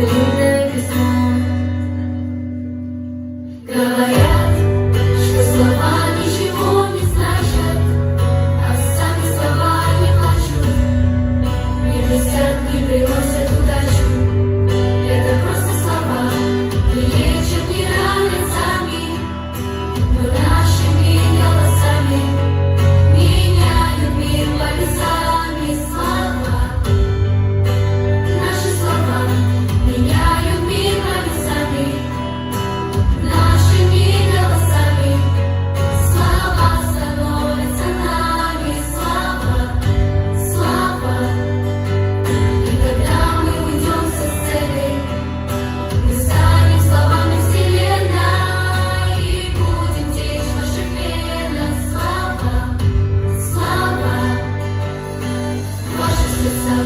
длинное письмо. Говорят, что слова ничего не значат, а сами слова не плачут, не блестят, не приносят удачу. Это просто слова, не лечат, не ранят сами, но нашими голосами меняют мир полюсами. Слова, наши слова меняют мир полюсами, нашими голосами. Слова становятся нами. Слава, слава. И когда мы уйдем со сцены, мы станем словами вселенной и будем течь в наших венах. Слава, слава. Ваши сердца